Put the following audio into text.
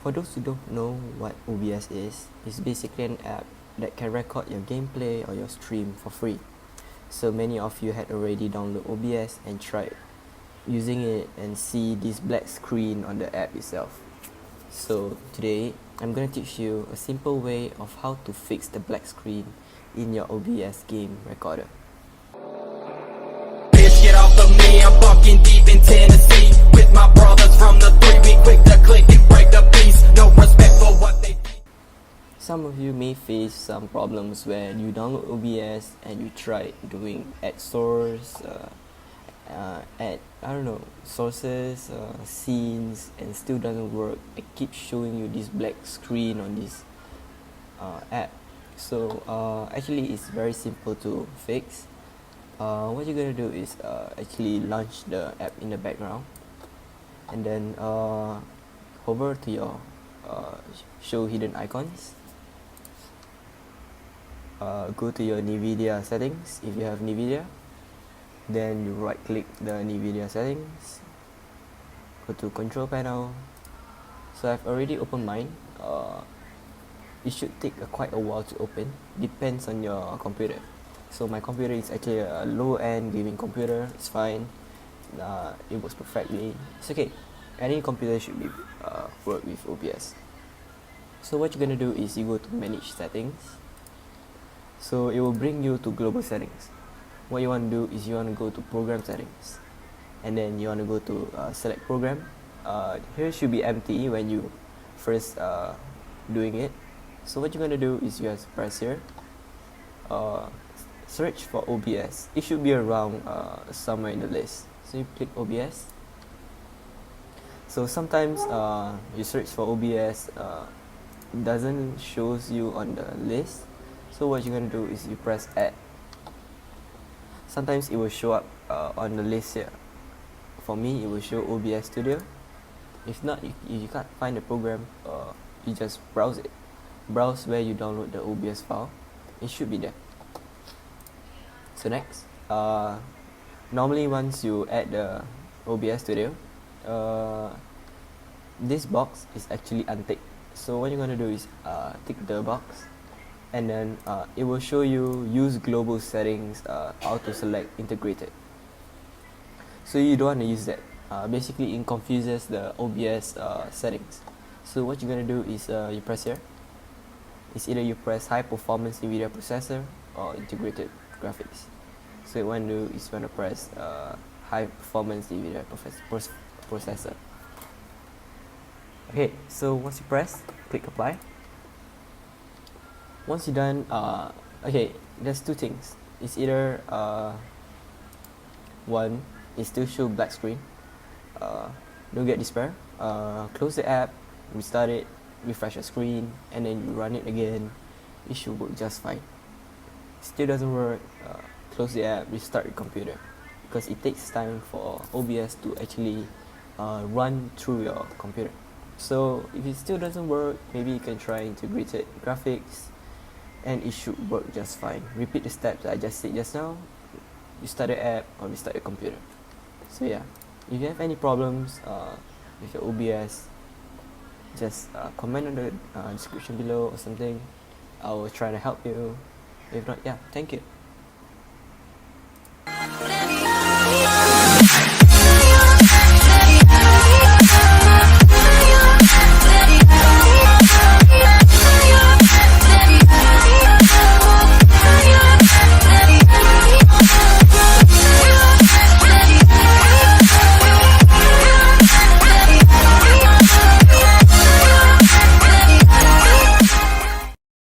For those who don't know what OBS is, it's basically an app that can record your gameplay or your stream for free. So many of you had already downloaded OBS and tried using it and see this black screen on the app itself. So today I'm going to teach you a simple way of how to fix the black screen in your OBS game recorder. Bitch, get off of me, I'm fucking deep in Tennessee with my brothers from the 3, we quick to click and break the peace, no respect for what they. Some of you may face some problems when you download OBS and you try doing add source, add sources, scenes, and still doesn't work. It keeps showing you this black screen on this app. So actually it's very simple to fix. What you're gonna do is actually launch the app in the background, and then hover to your show hidden icons. Go to your NVIDIA settings if you have NVIDIA, then you right click the NVIDIA settings, go to control panel. So I've already opened mine. It should take quite a while to open, depends on your computer. So my computer is actually a low-end gaming computer. It's fine, it works perfectly. It's okay, any computer should be work with OBS. So what you're gonna do is you go to manage settings. So it will bring you to global settings. What you want to do is you want to go to program settings, and then you want to go to select program. Here should be empty when you first doing it. So what you're going to do is you have to press here, search for OBS. It should be around somewhere in the list. So you click OBS. So sometimes you search for OBS, doesn't shows you on the list. So what you're going to do is you press add. Sometimes it will show up on the list here. For me, it will show OBS Studio. If not, you can't find the program, you just browse it. Browse where you download the OBS file. It should be there. So next, normally once you add the OBS Studio, this box is actually unticked. So what you're going to do is tick the box, and then it will show you use global settings, auto select integrated. So you don't want to use that. Basically it confuses the OBS settings. So what you're gonna do is you press here. It's either you press high performance NVIDIA processor or integrated graphics. So what you want to do is you want to press high performance NVIDIA processor. Okay, so once you press, click apply. Once you're done, okay, there's two things. It's either one, it still show black screen. Don't get despair. Close the app, restart it, refresh the screen, and then you run it again. It should work just fine. Still doesn't work, close the app, restart your computer, because it takes time for OBS to actually run through your computer. So if it still doesn't work, maybe you can try integrated graphics, and it should work just fine. Repeat the steps that I just said just now. You start the app or restart your computer. So yeah, if you have any problems with your OBS, just comment on the description below or something. I will try to help you. If not, yeah, thank you.